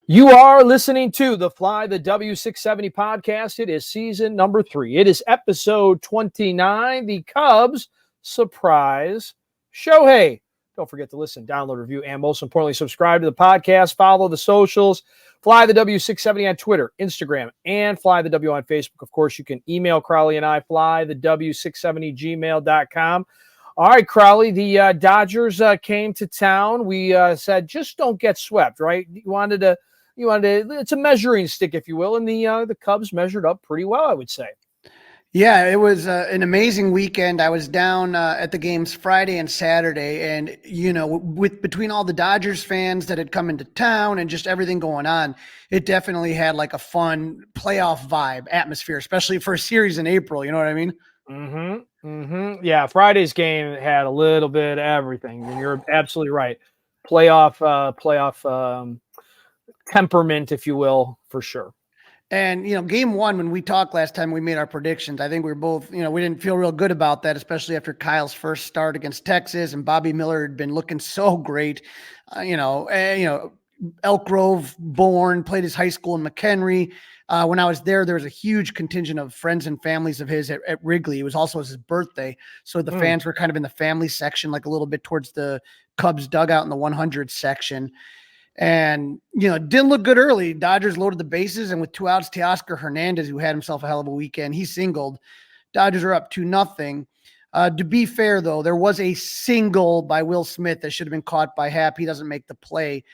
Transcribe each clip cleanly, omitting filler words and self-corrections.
You are listening to the Fly the W670 podcast. It is season number 3. It is episode 29, the Cubs surprise show. Hey, don't forget to listen, download, review, and most importantly, subscribe to the podcast. Follow the socials. Fly the W670 on Twitter, Instagram, and Fly the W on Facebook. Of course, you can email Crawly and I, flythew670gmail.com. All right, Crawly, the Dodgers came to town. We said, just don't get swept, right? You wanted to, it's a measuring stick, if you will, and the Cubs measured up pretty well, I would say. Yeah, it was an amazing weekend. I was down at the games Friday and Saturday, and between all the Dodgers fans that had come into town and just everything going on, it definitely had like a fun playoff vibe atmosphere, especially for a series in April. You know what I mean? Yeah, Friday's game had a little bit of everything, and you're absolutely right. Playoff temperament, if you will, for sure. And, game one, when we talked last time, we made our predictions. I think we were both, we didn't feel real good about that, especially after Kyle's first start against Texas and Bobby Miller had been looking so great. Elk Grove born, played his high school in McHenry. When I was there was a huge contingent of friends and families of his at Wrigley. It was also his birthday. So the fans were kind of in the family section, like a little bit towards the Cubs dugout in the 100 section. And, it didn't look good early. Dodgers loaded the bases, and with 2 outs, Teoscar Hernandez, who had himself a hell of a weekend, he singled. Dodgers are up 2-0. To be fair, though, there was a single by Will Smith that should have been caught by Happ. He doesn't make the play.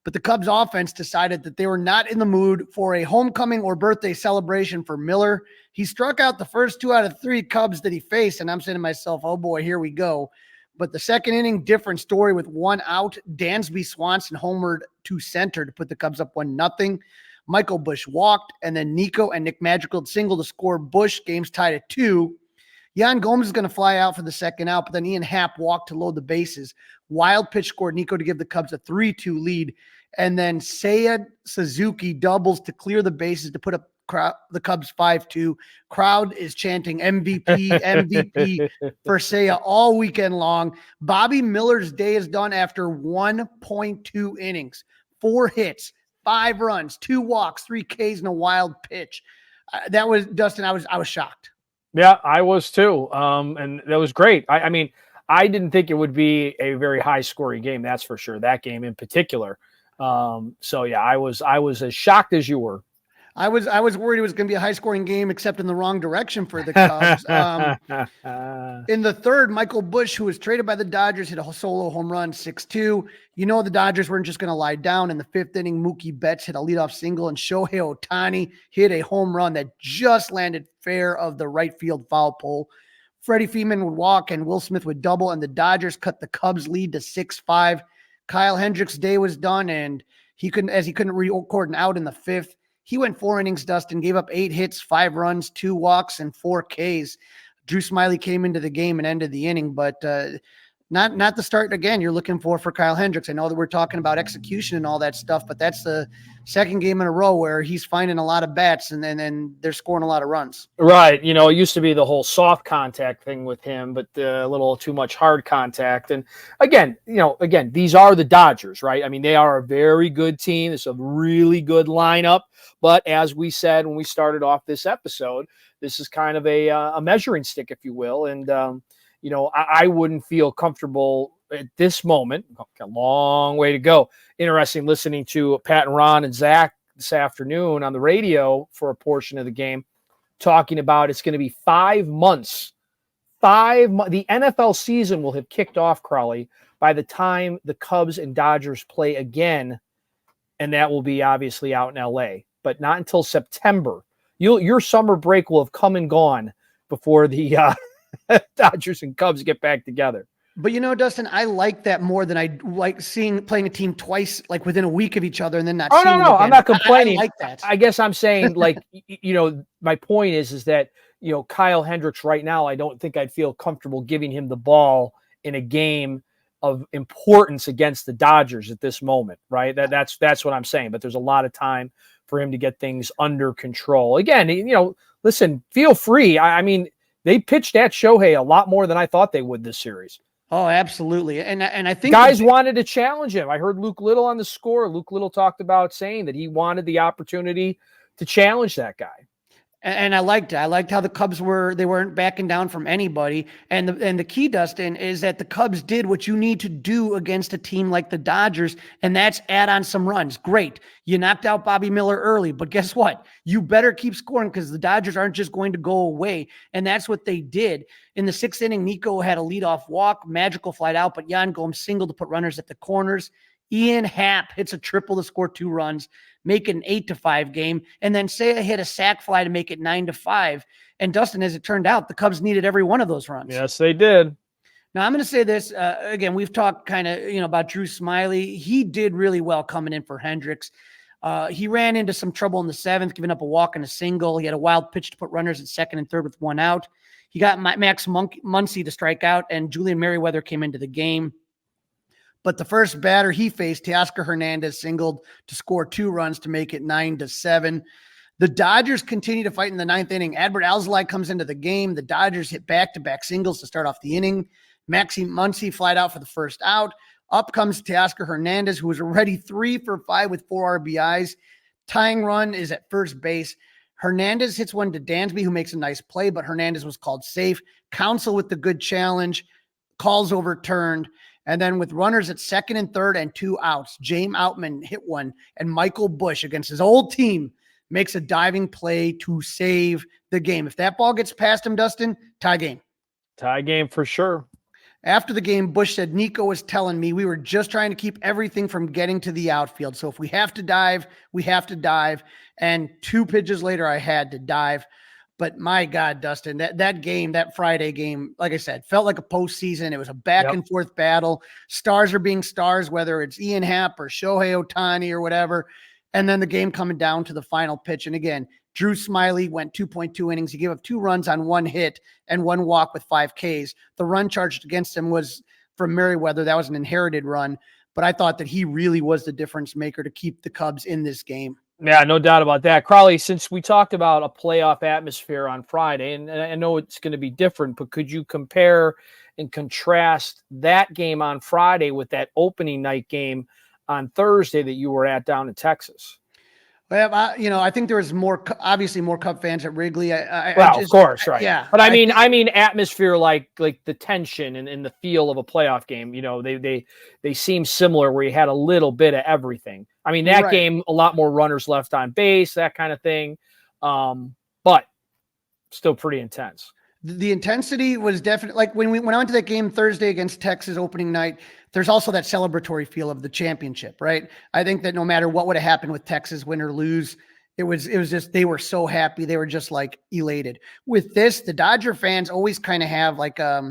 But the Cubs offense decided that they were not in the mood for a homecoming or birthday celebration for Miller. He struck out the first 2 out of 3 Cubs that he faced, and I'm saying to myself, oh boy, here we go. But the second inning, different story with 1 out. Dansby Swanson homered to center to put the Cubs up 1-0. Michael Busch walked, and then Nico and Nick Madrigal singled to score Busch. Game's tied at 2. Yan Gomes is going to fly out for the second out, but then Ian Happ walked to load the bases. Wild pitch scored Nico to give the Cubs a 3-2 lead. And then Seiya Suzuki doubles to clear the bases to put up the Cubs 5-2. Crowd is chanting MVP, MVP for Seiya all weekend long. Bobby Miller's day is done after 1.2 innings, 4 hits, 5 runs, 2 walks, 3 Ks, and a wild pitch. That was Dustin. I was shocked. Yeah, I was too. And that was great. I mean, I didn't think it would be a very high scoring game. That's for sure. That game in particular. So yeah, I was as shocked as you were. I was worried it was going to be a high-scoring game, except in the wrong direction for the Cubs. In the third, Michael Busch, who was traded by the Dodgers, hit a solo home run, 6-2. The Dodgers weren't just going to lie down. In the 5th inning, Mookie Betts hit a leadoff single, and Shohei Ohtani hit a home run that just landed fair of the right field foul pole. Freddie Freeman would walk, and Will Smith would double, and the Dodgers cut the Cubs' lead to 6-5. Kyle Hendricks' day was done, and he couldn't record an out in the 5th. He went 4 innings, Dustin, gave up 8 hits, 5 runs, 2 walks, and 4 Ks. Drew Smyly came into the game and ended the inning, but not the start again you're looking for Kyle Hendricks. I know that we're talking about execution and all that stuff, but that's the second game in a row where he's finding a lot of bats and then they're scoring a lot of runs. Right. It used to be the whole soft contact thing with him, but a little too much hard contact. And again, these are the Dodgers, right? I mean, they are a very good team. It's a really good lineup. But as we said when we started off this episode, this is kind of a measuring stick, if you will. And, I wouldn't feel comfortable at this moment. A long way to go. Interesting listening to Pat and Ron and Zach this afternoon on the radio for a portion of the game, talking about it's going to be 5 months. The NFL season will have kicked off, Crawly, by the time the Cubs and Dodgers play again, and that will be obviously out in LA, but not until September. Your summer break will have come and gone before the Dodgers and Cubs get back together. But Dustin, I like that more than I like playing a team twice, like within a week of each other, and then not. No, I'm not complaining. I like that. I guess I'm saying, my point is that Kyle Hendricks right now, I don't think I'd feel comfortable giving him the ball in a game of importance against the Dodgers at this moment, right? That's what I'm saying. But there's a lot of time for him to get things under control. Again, listen, feel free. I mean, they pitched at Shohei a lot more than I thought they would this series. Oh, absolutely. And I think Guys wanted to challenge him. I heard Luke Little on the score. Luke Little talked about saying that he wanted the opportunity to challenge that guy. And I liked it. I liked how the Cubs they weren't backing down from anybody. And the key, Dustin, is that the Cubs did what you need to do against a team like the Dodgers, and that's add on some runs. Great. You knocked out Bobby Miller early, but guess what? You better keep scoring because the Dodgers aren't just going to go away. And that's what they did. In the 6th inning, Nico had a leadoff walk, magical flight out, but Yan Gomes singled to put runners at the corners. Ian Happ hits a triple to score 2 runs, make it an 8-5 game, and then Seiya hit a sac fly to make it 9-5. And Dustin, as it turned out, the Cubs needed every one of those runs. Yes, they did. Now I'm going to say this again. We've talked kind of about Drew Smyly. He did really well coming in for Hendricks. He ran into some trouble in the 7th, giving up a walk and a single. He had a wild pitch to put runners at 2nd and 3rd with 1 out. He got Max Muncy to strike out, and Julian Merriweather came into the game. But the first batter he faced, Teoscar Hernandez, singled to score 2 runs to make it 9-7. The Dodgers continue to fight in the 9th inning. Adbert Alzolay comes into the game. The Dodgers hit back-to-back singles to start off the inning. Maxime Muncy flied out for the first out. Up comes Teoscar Hernandez, who was already 3 for 5 with 4 RBIs. Tying run is at first base. Hernandez hits one to Dansby, who makes a nice play, but Hernandez was called safe. Counsell with the good challenge. Calls overturned. And then with runners at 2nd and 3rd and 2 outs, James Outman hit one, and Michael Busch against his old team makes a diving play to save the game. If that ball gets past him, Dustin, tie game. Tie game for sure. After the game, Busch said, Nico was telling me we were just trying to keep everything from getting to the outfield. So if we have to dive, we have to dive. And 2 pitches later, I had to dive. But my God, Dustin, that game, that Friday game, like I said, felt like a postseason. It was a back and forth battle. Stars are being stars, whether it's Ian Happ or Shohei Ohtani or whatever. And then the game coming down to the final pitch. And again, Drew Smyly went 2.2 innings. He gave up 2 runs on 1 hit and 1 walk with 5 Ks. The run charged against him was from Merriweather. That was an inherited run. But I thought that he really was the difference maker to keep the Cubs in this game. Yeah, no doubt about that. Crawly, since we talked about a playoff atmosphere on Friday, and I know it's going to be different, but could you compare and contrast that game on Friday with that opening night game on Thursday that you were at down in Texas? Well, I think there was obviously more Cub fans at Wrigley. Of course, right? Yeah, but I mean atmosphere, like the tension and the feel of a playoff game. They seem similar, where you had a little bit of everything. I mean, that game, a lot more runners left on base, that kind of thing, but still pretty intense. The intensity was definitely like when I went to that game Thursday against Texas opening night. There's also that celebratory feel of the championship, right? I think that no matter what would have happened with Texas, win or lose, it was just, they were so happy. They were just like elated. With this, the Dodger fans always kind of have like, I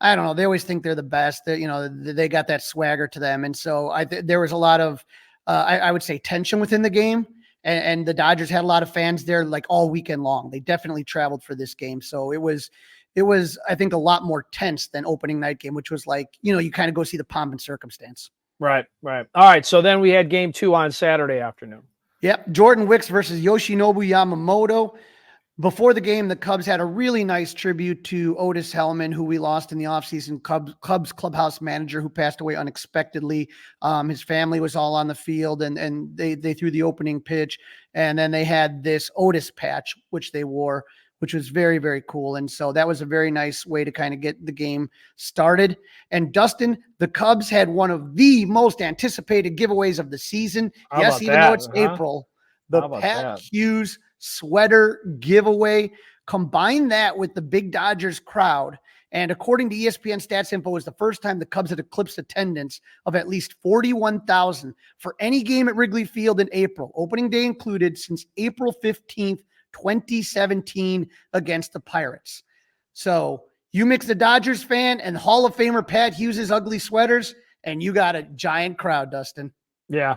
don't know. They always think they're the best. They got that swagger to them. And so there was a lot of, I would say, tension within the game. And the Dodgers had a lot of fans there like all weekend long. They definitely traveled for this game. So it was, I think, a lot more tense than opening night game, which was like, you kind of go see the pomp and circumstance. Right. All right. So then we had game 2 on Saturday afternoon. Yep. Jordan Wicks versus Yoshinobu Yamamoto. Before the game, the Cubs had a really nice tribute to Otis Hellman, who we lost in the offseason, Cubs clubhouse manager who passed away unexpectedly. His family was all on the field, and they threw the opening pitch. And then they had this Otis patch, which they wore, which was very, very cool. And so that was a very nice way to kind of get the game started. And Dustin, the Cubs had one of the most anticipated giveaways of the season. Yes, even though it's April, the Pat Hughes sweater giveaway. Combine that with the big Dodgers crowd. And according to ESPN Stats Info, it was the first time the Cubs had eclipsed attendance of at least 41,000 for any game at Wrigley Field in April, opening day included, since April 15th, 2017 against the Pirates. So you mix the Dodgers fan and Hall of Famer Pat Hughes' ugly sweaters, and you got a giant crowd, Dustin. Yeah,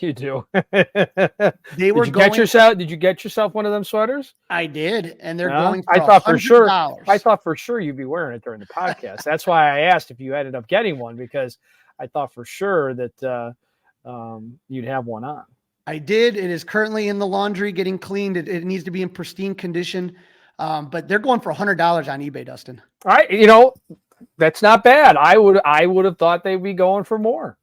you do. Did you get yourself one of them sweaters? I did, and they're going for I thought for sure you'd be wearing it during the podcast. That's why I asked if you ended up getting one, because I thought for sure that you'd have one on. I did. It is currently in the laundry getting cleaned. It needs to be in pristine condition. But they're going for $100 on eBay, Dustin. All right. That's not bad. I would have thought they'd be going for more.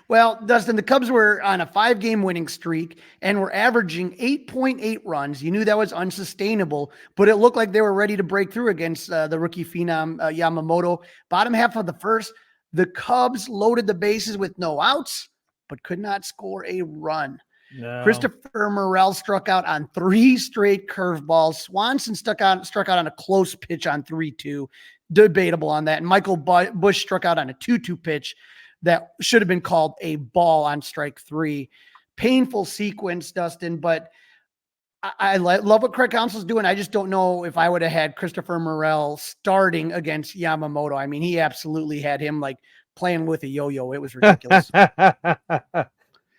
Well, Dustin, the Cubs were on a 5-game winning streak and were averaging 8.8 runs. You knew that was unsustainable, but it looked like they were ready to break through against the rookie phenom Yamamoto. Bottom half of the first, the Cubs loaded the bases with no outs, but could not score a run. No. Christopher Morel struck out on 3 straight curveballs. Swanson struck out on a close pitch on 3-2. Debatable on that. And Michael Busch struck out on a 2-2 pitch that should have been called a ball on strike 3. Painful sequence, Dustin, but I love what Craig Counsell's doing. I just don't know if I would have had Christopher Morel starting against Yamamoto. I mean, he absolutely had him like playing with a yo-yo. It was ridiculous.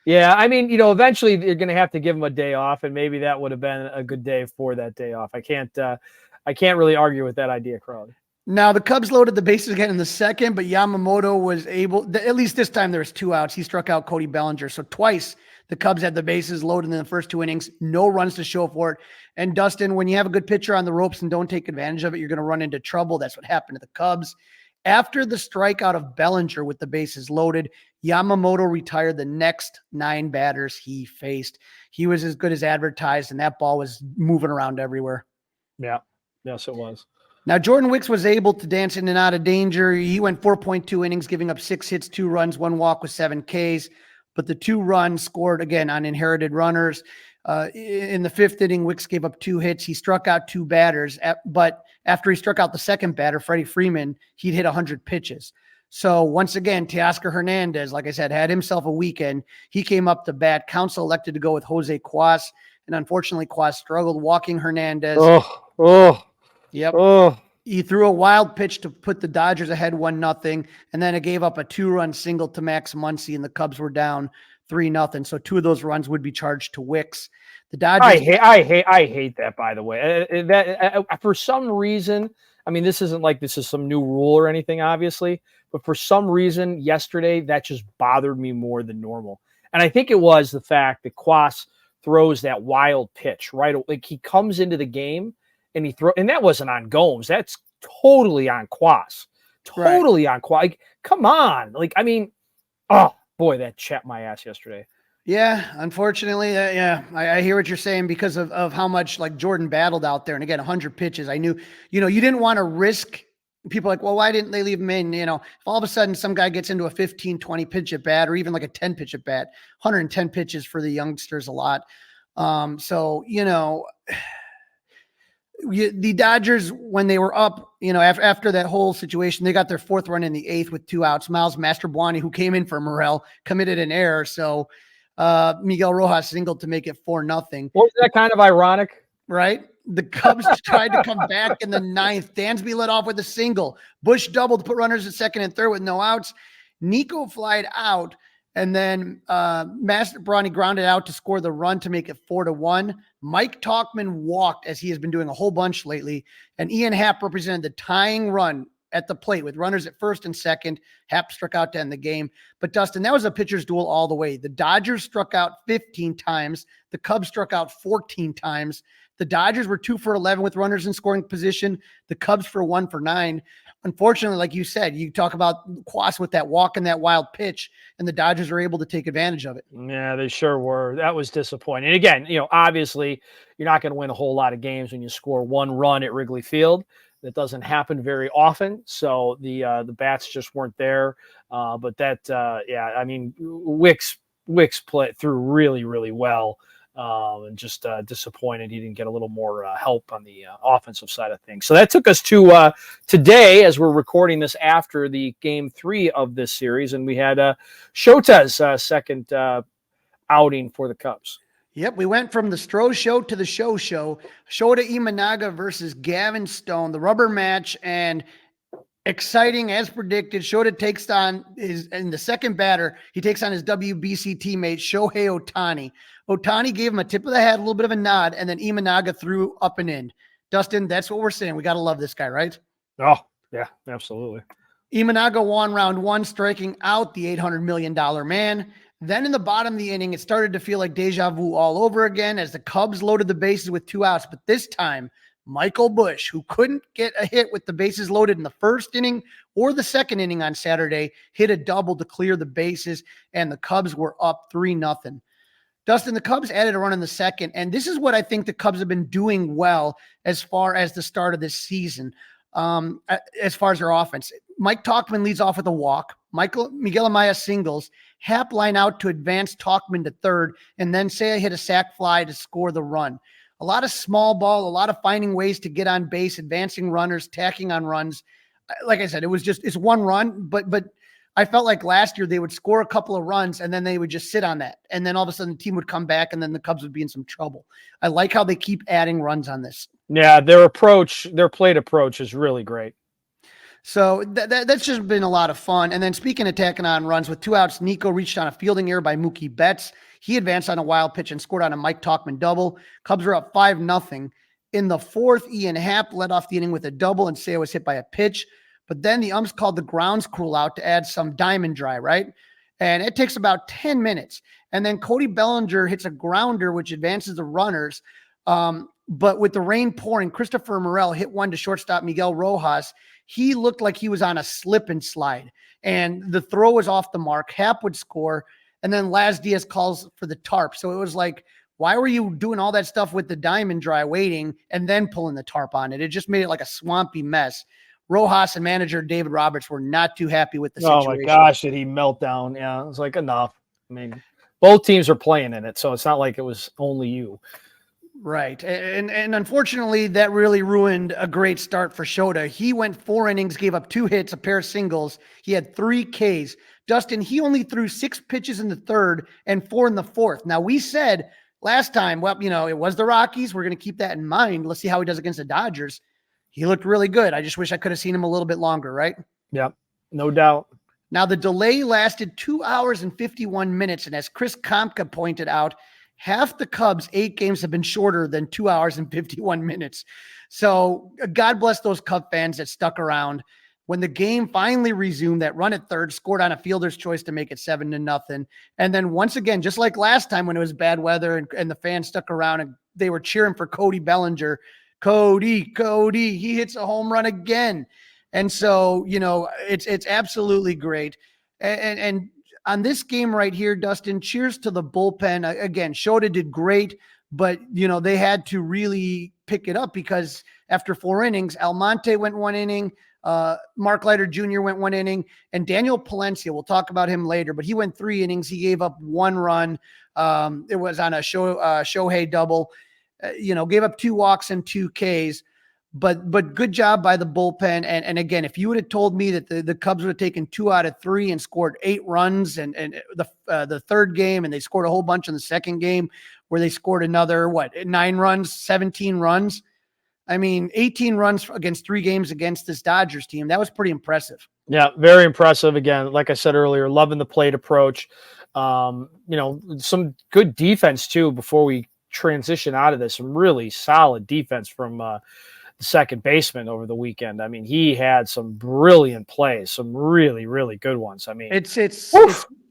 Yeah, I mean, eventually you're going to have to give him a day off, and maybe that would have been a good day for that day off. I can't really argue with that idea, Crawly. Now, the Cubs loaded the bases again in the second, but Yamamoto was able, at least this time there was 2 outs. He struck out Cody Bellinger. So twice the Cubs had the bases loaded in the first 2 innings, no runs to show for it. And Dustin, when you have a good pitcher on the ropes and don't take advantage of it, you're going to run into trouble. That's what happened to the Cubs. After the strikeout of Bellinger with the bases loaded, Yamamoto retired the next 9 batters he faced. He was as good as advertised, and that ball was moving around everywhere. Yeah, yes, it was. Now, Jordan Wicks was able to dance in and out of danger. He went 4.2 innings, giving up 6 hits, 2 runs, 1 walk with 7 Ks. But the 2 runs scored, again, on inherited runners. In the 5th inning, Wicks gave up 2 hits. He struck out 2 batters. But after he struck out the second batter, Freddie Freeman, he'd hit 100 pitches. So once again, Teoscar Hernandez, like I said, had himself a weekend. He came up to bat. Counsell elected to go with Jose Cuas. And unfortunately, Cuas struggled walking Hernandez. Yep. Oh. He threw a wild pitch to put the Dodgers ahead 1-0, and then it gave up a 2-run single to Max Muncy, and the Cubs were down 3-0. So 2 of those runs would be charged to Wicks. The Dodgers. I hate that, by the way. That for some reason, I mean, this isn't like this is some new rule or anything, obviously, but for some reason yesterday that just bothered me more than normal. And I think it was the fact that Cuas throws that wild pitch, right? Like he comes into the game. And that wasn't on Gomes. That's totally on Cuas. Totally on Cuas. Like, come on. Like, I mean, oh boy, that chapped my ass yesterday. Yeah, unfortunately, yeah, I hear what you're saying because of how much like Jordan battled out there. And again, 100 pitches. I knew, you didn't want to risk. People like, well, why didn't they leave him in? If all of a sudden some guy gets into a 15, 20 pitch at bat, or even like a 10 pitch at bat, 110 pitches for the youngsters, a lot. The Dodgers, when they were up, after that whole situation, they got their 4th run in the 8th with 2 outs. Miles Mastrobuoni, who came in for Morel, committed an error. So Miguel Rojas singled to make it 4-0. Wasn't that kind of ironic? Right? The Cubs tried to come back in the 9th. Dansby led off with a single. Busch doubled to put runners at 2nd and 3rd with no outs. Nico flied out. And then Mastrobuoni grounded out to score the run to make it 4-1. Mike Tauchman walked, as he has been doing a whole bunch lately. And Ian Happ represented the tying run at the plate with runners at 1st and 2nd. Happ struck out to end the game. But Dustin, that was a pitcher's duel all the way. The Dodgers struck out 15 times. The Cubs struck out 14 times. The Dodgers were 2 for 11 with runners in scoring position. The Cubs for 1 for 9. Unfortunately, like you said, you talk about Cuas with that walk and that wild pitch, and the Dodgers are able to take advantage of it. Yeah, they sure were. That was disappointing. And again, obviously you're not going to win a whole lot of games when you score 1 run at Wrigley Field. That doesn't happen very often. So the bats just weren't there. But that, I mean, Wicks threw really, really well. And just disappointed he didn't get a little more help on the offensive side of things. So that took us to today, as we're recording this after the game 3 of this series, and we had Shota's second outing for the Cubs. Yep, we went from the Stroh show to the show. Shota Imanaga versus Gavin Stone, the rubber match, and exciting as predicted. Shota takes on in the second batter, he takes on his WBC teammate, Shohei Ohtani. Ohtani gave him a tip of the hat, a little bit of a nod, and then Imanaga threw up and in. Dustin, that's what we're saying. We got to love this guy, right? Oh, yeah, absolutely. Imanaga won round 1, striking out the $800 million man. Then in the bottom of the inning, it started to feel like deja vu all over again as the Cubs loaded the bases with 2 outs. But this time, Michael Busch, who couldn't get a hit with the bases loaded in the first inning or the second inning on Saturday, hit a double to clear the bases, and the Cubs were up 3-0. Dustin, the Cubs added a run in the second, and this is what I think the Cubs have been doing well as far as the start of this season, as far as their offense. Mike Tauchman leads off with a walk. Miguel Amaya singles. Happ line out to advance Tauchman to third, and then Seiya hit a sac fly to score the run. A lot of small ball, a lot of finding ways to get on base, advancing runners, tacking on runs. Like I said, it's one run, but I felt like last year they would score a couple of runs and then they would just sit on that. And then all of a sudden the team would come back and then the Cubs would be in some trouble. I like how they keep adding runs on this. Yeah, their plate approach is really great. So that's just been a lot of fun. And then speaking of tacking on runs, with 2 outs, Nico reached on a fielding error by Mookie Betts. He advanced on a wild pitch and scored on a Mike Tauchman double. Cubs were up 5-0. In the fourth, Ian Happ led off the inning with a double and Seiya was hit by a pitch. But then the umps called the grounds crew out to add some diamond dry, right? And it takes about 10 minutes. And then Cody Bellinger hits a grounder, which advances the runners. But with the rain pouring, Christopher Morel hit one to shortstop Miguel Rojas. He looked like he was on a slip and slide. And the throw was off the mark. Happ would score. And then Laz Diaz calls for the tarp. So it was like, why were you doing all that stuff with the diamond dry waiting and then pulling the tarp on it? It just made it like a swampy mess. Rojas and manager David Roberts were not too happy with the situation. Oh my gosh, did he melt down? Yeah, it was like enough. I mean, both teams are playing in it, so it's not like it was only you. Right. And unfortunately, that really ruined a great start for Shota. He went 4 innings, gave up 2 hits, a pair of singles. He had 3 Ks. Dustin, he only threw 6 pitches in the third and 4 in the fourth. Now, we said last time, well, it was the Rockies. We're going to keep that in mind. Let's see how he does against the Dodgers. He looked really good. I just wish I could have seen him a little bit longer, right? Yep, no doubt. Now, the delay lasted 2 hours and 51 minutes. And as Chris Kompka pointed out, half the Cubs' 8 games have been shorter than 2 hours and 51 minutes. So God bless those Cub fans that stuck around. When the game finally resumed, that run at third scored on a fielder's choice to make it 7-0. And then once again, just like last time when it was bad weather and the fans stuck around and they were cheering for Cody Bellinger, Cody, he hits a home run again. And so, it's absolutely great. And on this game right here, Dustin, cheers to the bullpen. Again, Shota did great, but, they had to really pick it up because after 4 innings, Almonte went 1 inning, Mark Leiter Jr. went 1 inning, and Daniel Palencia, we'll talk about him later, but he went 3 innings. He gave up 1 run. It was on a Shohei double. Gave up 2 walks and 2 Ks, but good job by the bullpen. And again, if you would have told me that the Cubs would have taken 2 out of 3 and scored 8 runs and the third game, and they scored a whole bunch in the second game where they scored another, 9 runs, 17 runs. I mean, 18 runs against 3 games against this Dodgers team. That was pretty impressive. Yeah, very impressive. Again, like I said earlier, loving the plate approach. Some good defense too before we transition out of this. Some really solid defense from the second baseman over the weekend. I mean, he had some brilliant plays, some really, really good ones. I mean,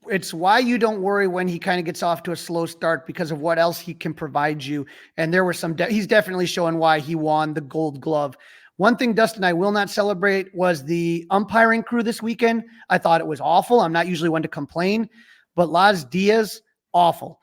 it's why you don't worry when he kind of gets off to a slow start because of what else he can provide you. And there were he's definitely showing why he won the Gold Glove. One thing, Dustin, I will not celebrate was the umpiring crew this weekend. I thought it was awful. I'm not usually one to complain, but Laz Diaz, awful.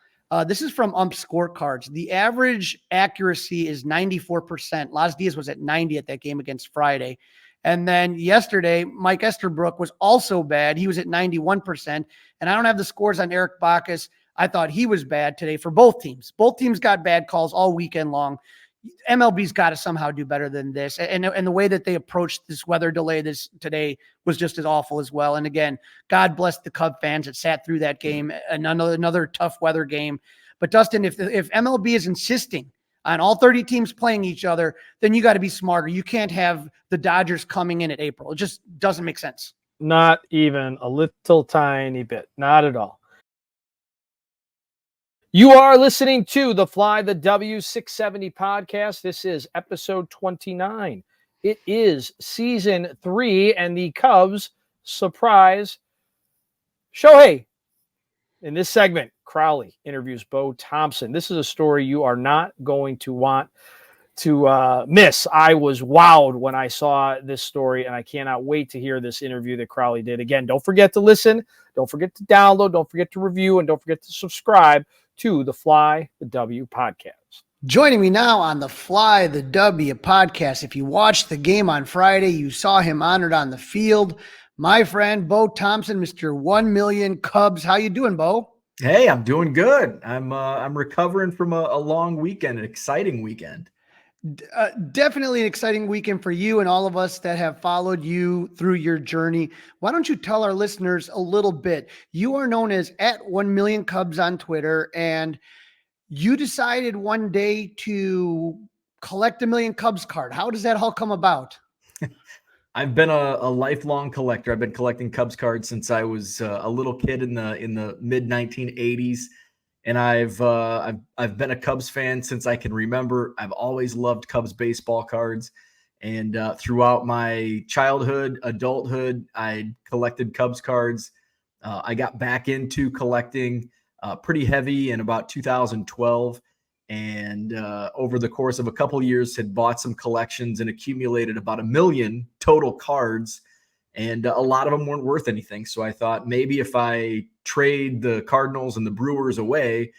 This is from ump scorecards. The average accuracy is 94%. Laz Diaz was at 90 at that game against Friday. And then yesterday, Mike Estherbrook was also bad. He was at 91%. And I don't have the scores on Eric Bacchus. I thought he was bad today for both teams. Both teams got bad calls all weekend long. MLB's got to somehow do better than this. And the way that they approached this weather delay today was just as awful as well. And again, God bless the Cub fans that sat through that game, and another tough weather game. But Dustin, if MLB is insisting on all 30 teams playing each other, then you got to be smarter. You can't have the Dodgers coming in at April. It just doesn't make sense. Not even a little tiny bit. Not at all. You are listening to the Fly the W670 podcast. This is episode 29. It is season 3 and the Cubs surprise Shohei. In this segment, Crawly interviews Beau Thompson. This is a story you are not going to want miss. I was wowed when I saw this story, and I cannot wait to hear this interview that Crawly did. Again, don't forget to listen, don't forget to download, don't forget to review, and don't forget to subscribe to the Fly the W podcast. Joining me now on the Fly the W podcast. If you watched the game on Friday, you saw him honored on the field. My friend, Beau Thompson, Mr. 1 million Cubs. How you doing, Beau? Hey, I'm doing good. I'm recovering from a long weekend, an exciting weekend. Definitely an exciting weekend for you and all of us that have followed you through your journey. Why don't you tell our listeners a little bit? You are known as at 1 million Cubs on Twitter, and you decided one day to collect a million Cubs card. How does that all come about? I've been a lifelong collector. I've been collecting Cubs cards since I was a little kid in the mid 1980s. And I've been a Cubs fan since I can remember. I've always loved Cubs baseball cards, and throughout my childhood, adulthood, I collected Cubs cards. I got back into collecting pretty heavy in about 2012, and over the course of a couple years, had bought some collections and accumulated about 1 million total cards. And a lot of them weren't worth anything. So I thought maybe if I trade the Cardinals and the Brewers away,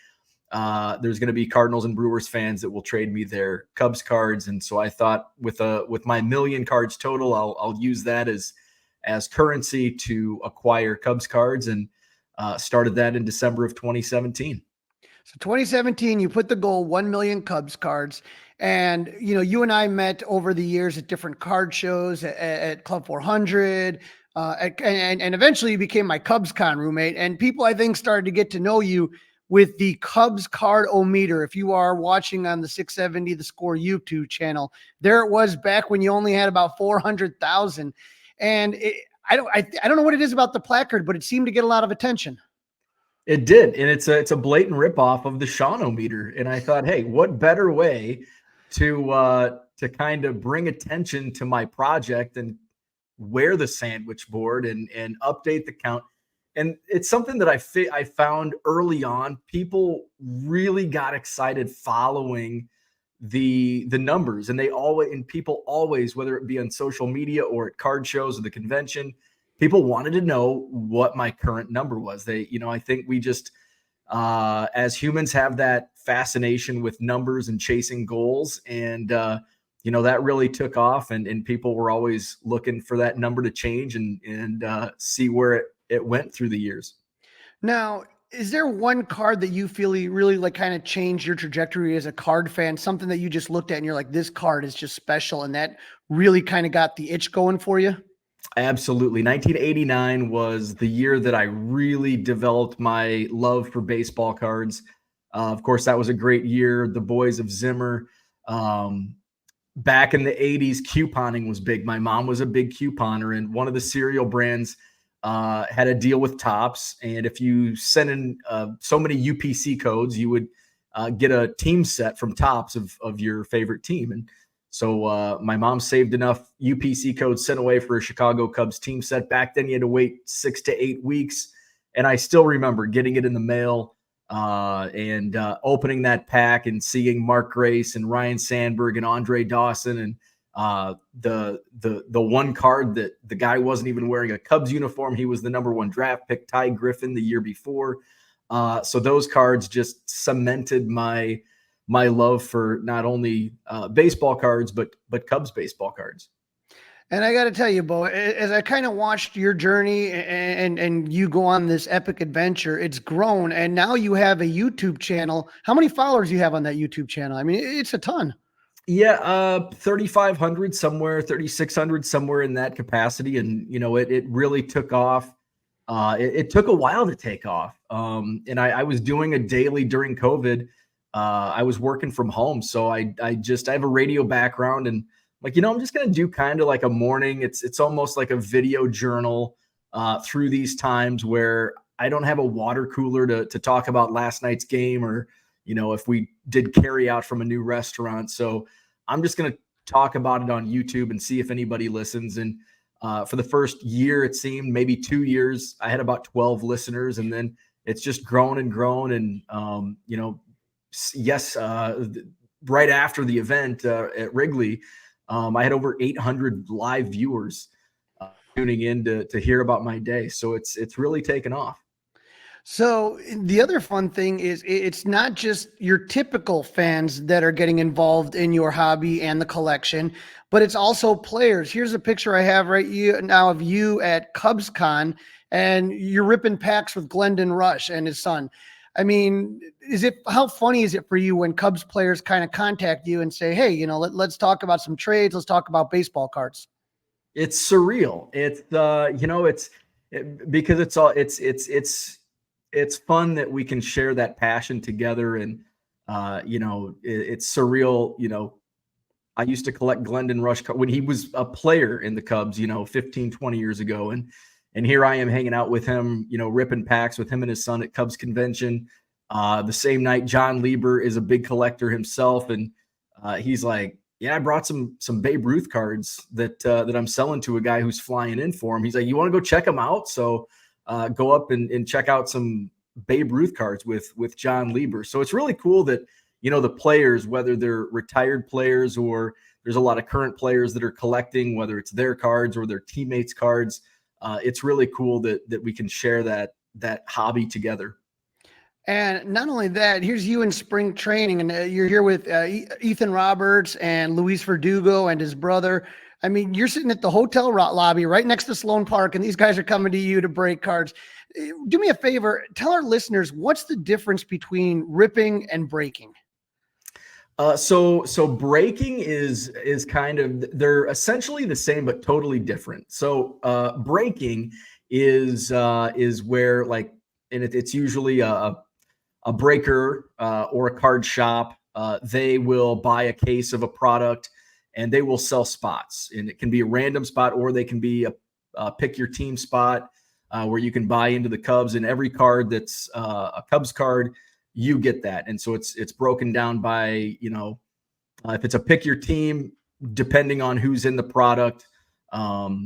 there's going to be Cardinals and Brewers fans that will trade me their Cubs cards. And so I thought with my 1 million cards total, I'll use that as currency to acquire Cubs cards, and started that in December of 2017. So 2017, you put the goal 1 million Cubs cards. And, you and I met over the years at different card shows at Club 400, and eventually you became my CubsCon roommate. And people, I think, started to get to know you with the Cubs card-o-meter. If you are watching on the 670 The Score YouTube channel, there it was back when you only had about 400,000. And I don't know what it is about the placard, but it seemed to get a lot of attention. It did, and it's a blatant ripoff of the Sean-o-meter. And I thought, hey, what better way to kind of bring attention to my project and wear the sandwich board and update the count. And it's something that I found early on. People really got excited following the numbers, and people always, whether it be on social media or at card shows or the convention, people wanted to know what my current number was. I think we just, as humans, have that fascination with numbers and chasing goals. And, that really took off, and people were always looking for that number to change and see where it went through the years. Now, is there one card that you feel really like kind of changed your trajectory as a card fan? Something that you just looked at and you're like, this card is just special, and that really kind of got the itch going for you? Absolutely. 1989 was the year that I really developed my love for baseball cards. Of course, that was a great year. The boys of Zimmer. Back in the 80s, couponing was big. My mom was a big couponer, and one of the cereal brands had a deal with Topps. And if you sent in so many UPC codes, you would get a team set from Topps of your favorite team. And so my mom saved enough UPC codes sent away for a Chicago Cubs team set. Back then, you had to wait 6 to 8 weeks. And I still remember getting it in the mail and opening that pack and seeing Mark Grace and Ryan Sandberg and Andre Dawson and the one card that the guy wasn't even wearing a Cubs uniform. He was the #1 draft pick, Ty Griffin, the year before. So those cards just cemented my love for not only baseball cards, but Cubs baseball cards. And I got to tell you, Beau, as I kind of watched your journey and you go on this epic adventure, it's grown. And now you have a YouTube channel. How many followers do you have on that YouTube channel? I mean, it's a ton. Yeah, 3,500 somewhere, 3,600 somewhere in that capacity. And, it really took off. It took a while to take off. And I was doing a daily during COVID. I was working from home. So I have a radio background, and I'm just going to do kind of like a morning. It's almost like a video journal through these times where I don't have a water cooler to talk about last night's game, or, if we did carry out from a new restaurant. So I'm just going to talk about it on YouTube and see if anybody listens. And for the first year, it seemed, maybe 2 years, I had about 12 listeners, and then it's just grown and grown. And, yes, right after the event at Wrigley, I had over 800 live viewers tuning in to hear about my day. So it's really taken off. So the other fun thing is it's not just your typical fans that are getting involved in your hobby and the collection, but it's also players. Here's a picture I have right now of you at CubsCon, and you're ripping packs with Glendon Rush and his son. I mean, how funny is it for you when Cubs players kind of contact you and say, hey, let's talk about some trades. Let's talk about baseball cards. It's surreal. Because it's fun that we can share that passion together. And, it's surreal. I used to collect Glendon Rush when he was a player in the Cubs, 15, 20 years ago. And here I am hanging out with him, ripping packs with him and his son at Cubs convention. The same night, John Lieber is a big collector himself. And he's like, yeah, I brought some Babe Ruth cards that I'm selling to a guy who's flying in for him. He's like, you want to go check them out? So go up and check out some Babe Ruth cards with John Lieber. So it's really cool that, the players, whether they're retired players or there's a lot of current players that are collecting, whether it's their cards or their teammates' cards, it's really cool that we can share that hobby together. And not only that, here's you in spring training, and you're here with Ethan Roberts and Luis Verdugo and his brother. I mean, you're sitting at the hotel lobby right next to Sloan Park, and these guys are coming to you to break cards. Do me a favor, tell our listeners, what's the difference between ripping and breaking? So breaking is kind of, they're essentially the same but totally different. So breaking is where, and it's usually a breaker or a card shop. They will buy a case of a product and they will sell spots, and it can be a random spot or they can be a pick your team spot where you can buy into the Cubs, and every card that's a Cubs card, you get that. And so it's broken down by, if it's a pick your team, depending on who's in the product,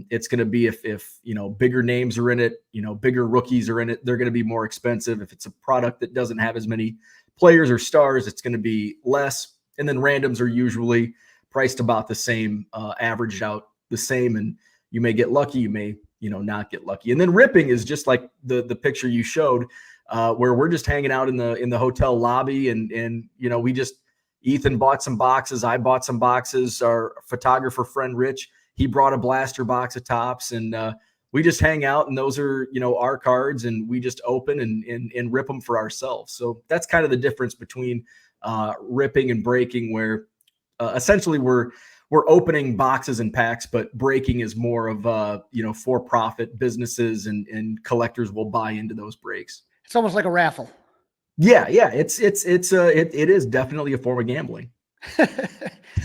it's going to be if bigger names are in it, bigger rookies are in it, they're going to be more expensive. If it's a product that doesn't have as many players or stars, it's going to be less. And then randoms are usually priced about the same, averaged out the same. And you may get lucky, you may, not get lucky. And then ripping is just like the picture you showed, where we're just hanging out in the hotel lobby, and Ethan bought some boxes, I bought some boxes, our photographer friend Rich, he brought a blaster box of tops, and we just hang out, and those are our cards, and we just open and rip them for ourselves. So that's kind of the difference between ripping and breaking, where essentially we're opening boxes and packs, but breaking is more of for-profit businesses, and collectors will buy into those breaks. It's almost like a raffle. Yeah. It is definitely a form of gambling.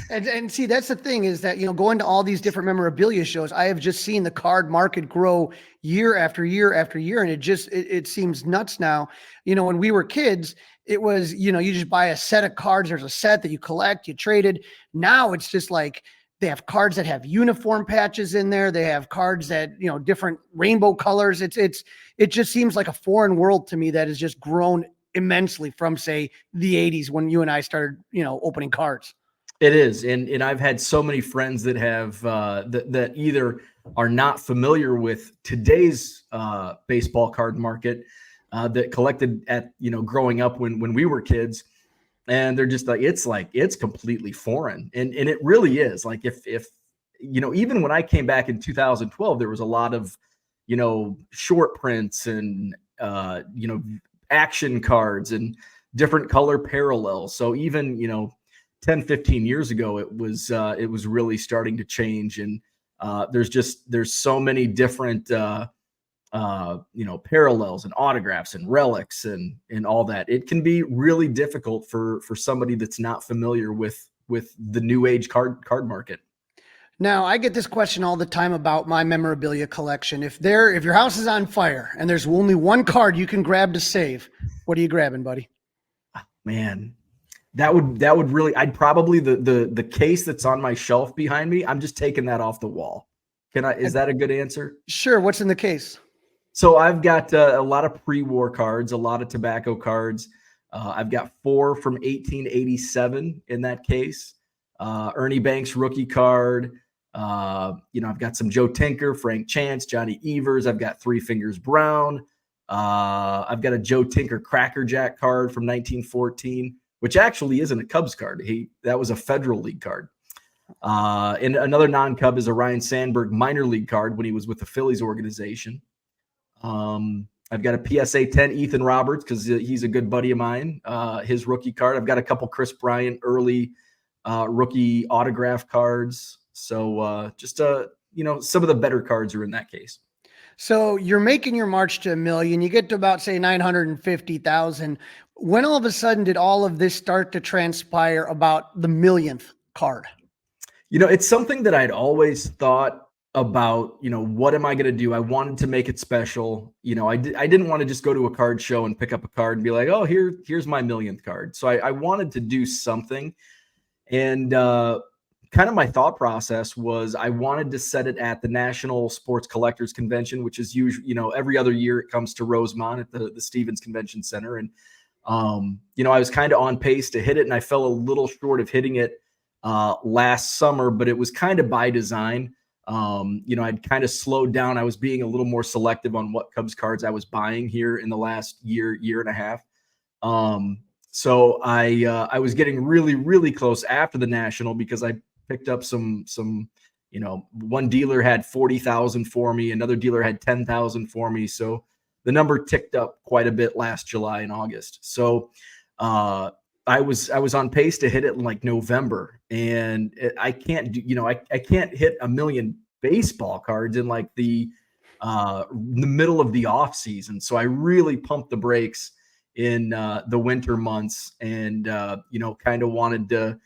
And see, that's the thing, is that, going to all these different memorabilia shows, I have just seen the card market grow year after year after year. And it seems nuts now. When we were kids, it was, you just buy a set of cards. There's a set that you collect, you traded. Now it's just like, they have cards that have uniform patches in there. They have cards that, different rainbow colors. It just seems like a foreign world to me that has just grown immensely from, say, the 80s when you and I started, opening cards. It is. And I've had so many friends that have that either are not familiar with today's baseball card market, that collected at, growing up when we were kids. And they're just it's completely foreign. And it really is. Like if even when I came back in 2012, there was a lot of, short prints and, action cards and different color parallels. So even, 10, 15 years ago, it was really starting to change. And there's so many different, parallels and autographs and relics and all that. It can be really difficult for somebody that's not familiar with the new age card market. Now, I get this question all the time about my memorabilia collection. If your house is on fire and there's only one card you can grab to save, what are you grabbing, buddy? Man, that would really, I'd probably the case that's on my shelf behind me, I'm just taking that off the wall. Is that a good answer? Sure. What's in the case? So I've got a lot of pre-war cards, a lot of tobacco cards. I've got 4 from 1887 in that case. Ernie Banks rookie card. I've got some Joe Tinker, Frank Chance, Johnny Evers. I've got Three Fingers Brown. I've got a Joe Tinker Cracker Jack card from 1914, which actually isn't a Cubs card. That was a Federal League card. And another non-Cub is a Ryan Sandberg minor league card when he was with the Phillies organization. I've got a PSA 10 Ethan Roberts because he's a good buddy of mine. His rookie card. I've got a couple Chris Bryant early rookie autograph cards. So some of the better cards are in that case. So you're making your march to $1 million. You get to about, say, 950,000. When all of a sudden did all of this start to transpire about the millionth card? It's something that I'd always thought about, what am I going to do? I wanted to make it special. I didn't want to just go to a card show and pick up a card and be like, oh, here's my millionth card. So I wanted to do something. And kind of my thought process was I wanted to set it at the National Sports Collectors Convention, which is usually, every other year it comes to Rosemont at the Stevens Convention Center. And, I was kind of on pace to hit it, and I fell a little short of hitting it last summer, but it was kind of by design. I'd kind of slowed down. I was being a little more selective on what Cubs cards I was buying here in the last year and a half. So I was getting really, really close after the National because I picked up some, one dealer had 40,000 for me. Another dealer had 10,000 for me. So the number ticked up quite a bit last July and August. So, I was on pace to hit it in like November, and I can't do, I can't hit 1 million baseball cards in like the middle of the off season. So I really pumped the brakes in the winter months, and kind of wanted to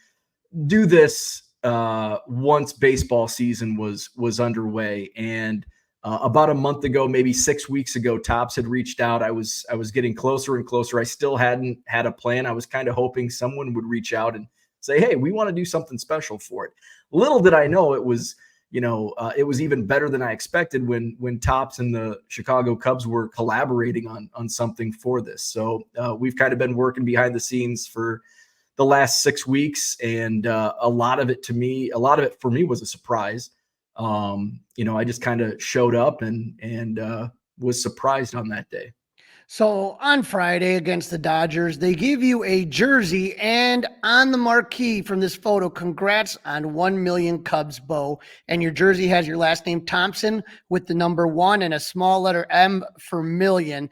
do this once baseball season was underway. And about a month ago, maybe 6 weeks ago, Topps had reached out. I was getting closer and closer. I still hadn't had a plan. I was kind of hoping someone would reach out and say, hey, we want to do something special for it. Little did I know it was even better than I expected when Topps and the Chicago Cubs were collaborating on something for this. So we've kind of been working behind the scenes for the last 6 weeks, and a lot of it for me was a surprise. I just kind of showed up and was surprised on that day. So on Friday against the Dodgers, they give you a jersey, and on the marquee from this photo, congrats on 1 million Cubs, Beau. And your jersey has your last name, Thompson, with the number 1 and a small letter M for million.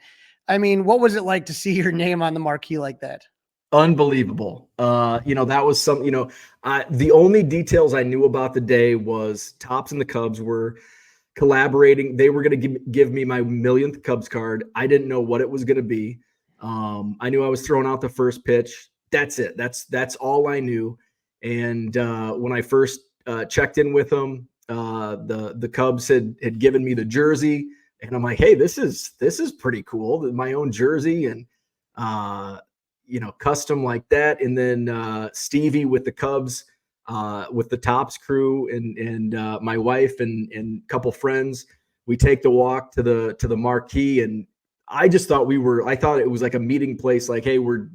I mean, what was it like to see your name on the marquee like that? Unbelievable. That was the only details I knew about the day was Topps and the Cubs were collaborating. They were going to give me my millionth Cubs card. I didn't know what it was going to be. I knew I was throwing out the first pitch. That's it. That's all I knew. And when I first checked in with them, the Cubs had given me the jersey, and I'm like, hey, this is pretty cool. My own jersey, and custom like that. And then Stevie with the Cubs, with the Topps crew, and my wife and a couple friends, we take the walk to the marquee. And I just thought I thought it was like a meeting place. Like, hey, we're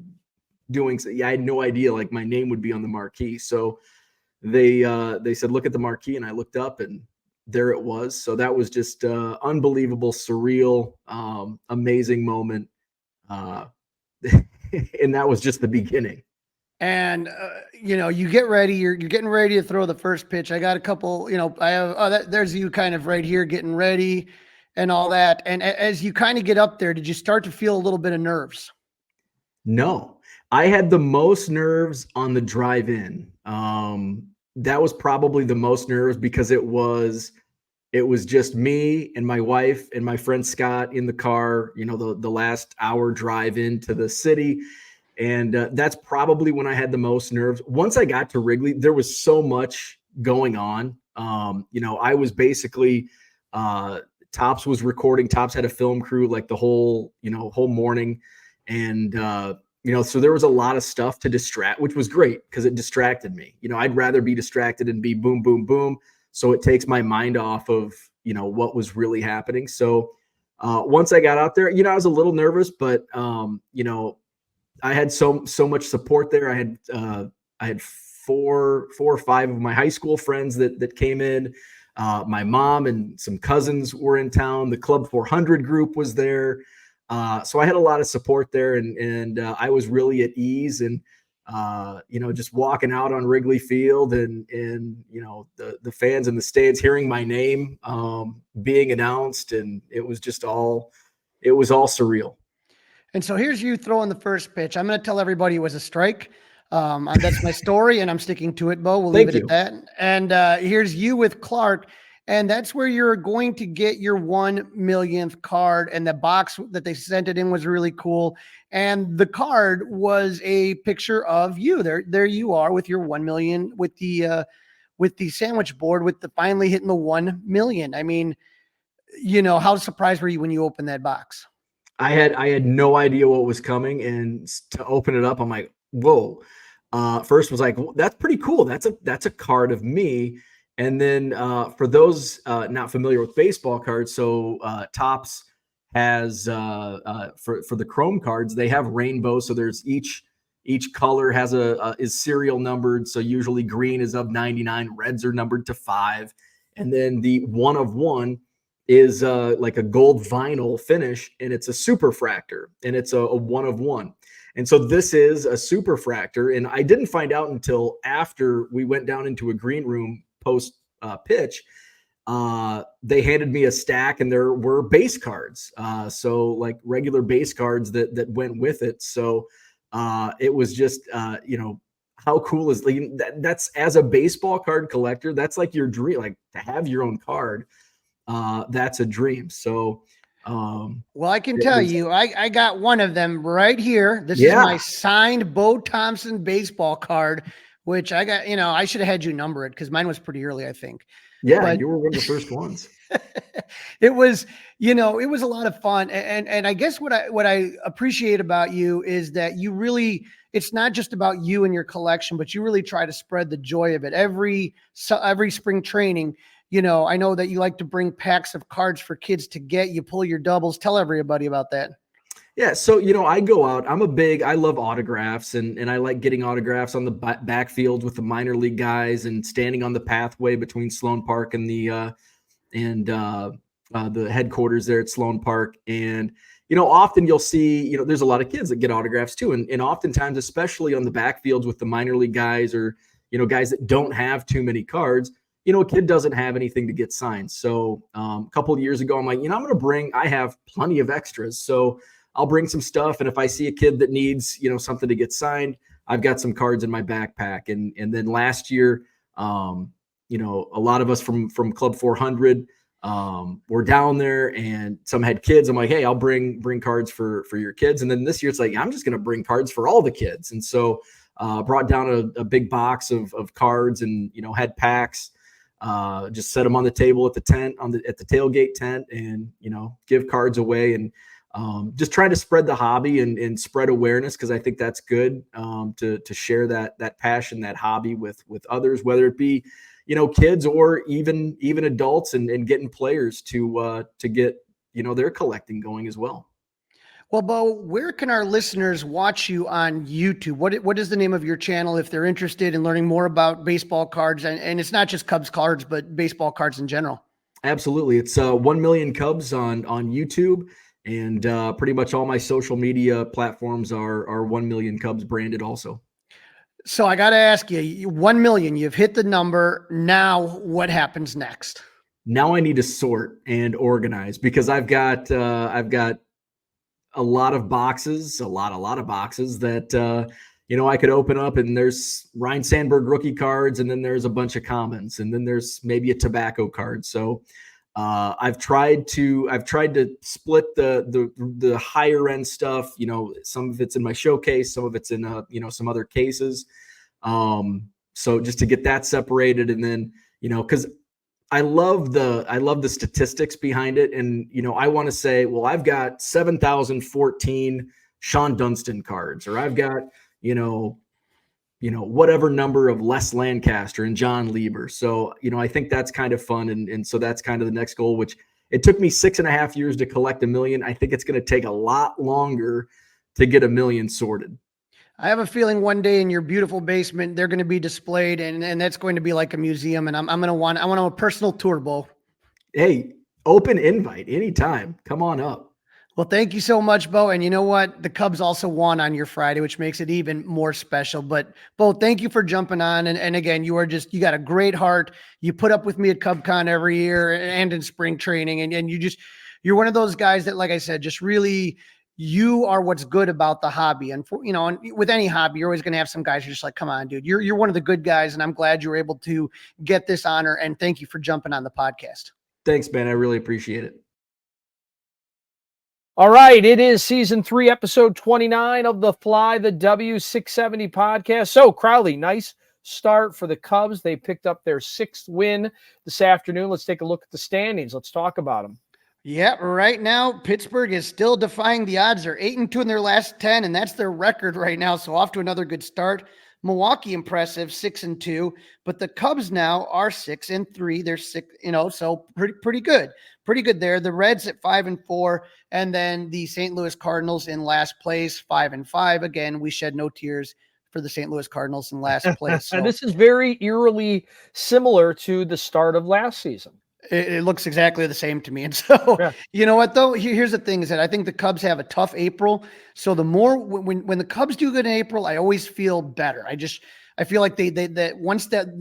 doing. Yeah, I had no idea like my name would be on the marquee. So they said, look at the marquee, and I looked up, and there it was. So that was just unbelievable, surreal, amazing moment. And that was just the beginning. And, you get ready, you're getting ready to throw the first pitch. I got a couple, I have, there's you kind of right here getting ready and all that. And as you kind of get up there, did you start to feel a little bit of nerves? No, I had the most nerves on the drive in. That was probably the most nerves because it was just me and my wife and my friend Scott in the car, the last hour drive into the city. And that's probably when I had the most nerves. Once I got to Wrigley, there was so much going on. I was basically, Topps was recording. Topps had a film crew like the whole morning. And, so there was a lot of stuff to distract, which was great because it distracted me. I'd rather be distracted and be boom, boom, boom. So it takes my mind off of, what was really happening. So once I got out there, I was a little nervous, but, I had so much support there. I had four or five of my high school friends that came in. My mom and some cousins were in town. The Club 400 group was there. So I had a lot of support there, and I was really at ease. And just walking out on Wrigley Field and the fans in the stands hearing my name being announced, and it was all surreal. And so here's you throwing the first pitch. I'm going to tell everybody it was a strike. That's my story, and I'm sticking to it, Beau. We'll leave it at that. And here's you with Clark, and that's where you're going to get your 1 millionth card. And the box that they sent it in was really cool. And the card was a picture of you. There you are with your 1 million, with the sandwich board, with the finally hitting the 1 million. I mean, how surprised were you when you opened that box? I had no idea what was coming, and to open it up, I'm like, whoa. First was like, well, that's pretty cool. That's a card of me. And then for those not familiar with baseball cards, so Topps has for the Chrome cards, they have rainbow. So there's each color has is serial numbered. So usually green is of 99, reds are numbered to 5, and then the 1 of 1 is like a gold vinyl finish, and it's a superfractor, and it's a 1 of 1. And so this is a superfractor, and I didn't find out until after we went down into a green room post pitch. They handed me a stack, and there were base cards, so like regular base cards that went with it. So it was just how cool is that's, as a baseball card collector, that's like your dream, like to have your own card. That's a dream. So well, I can tell you, I got one of them right here. This is my signed Beau Thompson baseball card, which I got, I should have had you number it because mine was pretty early, I think. Yeah, but you were one of the first ones. It was, it was a lot of fun. And I guess what I appreciate about you is that you really, it's not just about you and your collection, but you really try to spread the joy of it. Every spring training, I know that you like to bring packs of cards for kids to get. You pull your doubles. Tell everybody about that. Yeah. So, I go out, I love autographs, and I like getting autographs on the backfield with the minor league guys, and standing on the pathway between Sloan Park and the headquarters there at Sloan Park. And, often you'll see, there's a lot of kids that get autographs too. And oftentimes, especially on the backfields with the minor league guys, or, guys that don't have too many cards, a kid doesn't have anything to get signed. So a couple of years ago, I'm like, I have plenty of extras. So I'll bring some stuff. And if I see a kid that needs, something to get signed, I've got some cards in my backpack. And then last year, a lot of us from Club 400 were down there, and some had kids. I'm like, hey, I'll bring cards for your kids. And then this year it's like, I'm just going to bring cards for all the kids. And so brought down a big box of cards, and, had packs. Just set them on the table at the tent, at the tailgate tent, and give cards away, and just trying to spread the hobby and spread awareness, because I think that's good, to share that passion, that hobby with others, whether it be kids or even adults, and getting players to get their collecting going as well. Well, Beau, where can our listeners watch you on YouTube? What is the name of your channel if they're interested in learning more about baseball cards? And it's not just Cubs cards, but baseball cards in general. Absolutely. It's 1 Million Cubs on YouTube, and pretty much all my social media platforms are 1 Million Cubs branded also. So I got to ask you, 1 million, you've hit the number. Now what happens next? Now I need to sort and organize, because I've got a lot of boxes, a lot of boxes that, I could open up, and there's Ryan Sandberg rookie cards, and then there's a bunch of commons, and then there's maybe a tobacco card. So I've tried to split the higher end stuff. Some of it's in my showcase, some of it's in some other cases. So just to get that separated, and then because I love the statistics behind it. And, I want to say, well, I've got 7,014 Sean Dunston cards, or I've got, whatever number of Les Lancaster and John Lieber. So, I think that's kind of fun. And so that's kind of the next goal, which it took me 6.5 years to collect 1 million. I think it's going to take a lot longer to get 1 million sorted. I have a feeling one day in your beautiful basement, they're going to be displayed, and that's going to be like a museum. And I want a personal tour, Beau. Hey, open invite anytime. Come on up. Well, thank you so much, Beau. And you know what? The Cubs also won on your Friday, which makes it even more special. But Beau, thank you for jumping on. And again, you got a great heart. You put up with me at CubCon every year and in spring training. And you're one of those guys that, like I said, just really, you are what's good about the hobby. And and with any hobby, you're always going to have some guys who are just like, come on, dude, you're one of the good guys. And I'm glad you were able to get this honor. And thank you for jumping on the podcast. Thanks, man. I really appreciate it. All right, it is season 3, episode 29 of the Fly the W670 podcast. So, Crawly, nice start for the Cubs. They picked up their 6th win this afternoon. Let's take a look at the standings. Let's talk about them. Yeah, right now, Pittsburgh is still defying the odds. They're 8-2 in their last 10, and that's their record right now. So off to another good start. Milwaukee, impressive, 6-2, but the Cubs now are 6-3. They're 6, so pretty good. Pretty good there. The Reds at 5-4, and then the St. Louis Cardinals in last place, 5-5. Again, we shed no tears for the St. Louis Cardinals in last place. So. And this is very eerily similar to the start of last season. It looks exactly the same to me. And so, yeah. You know what, though? Here's the thing is that I think the Cubs have a tough April. So the more when the Cubs do good in April, I always feel better. I feel like that once that,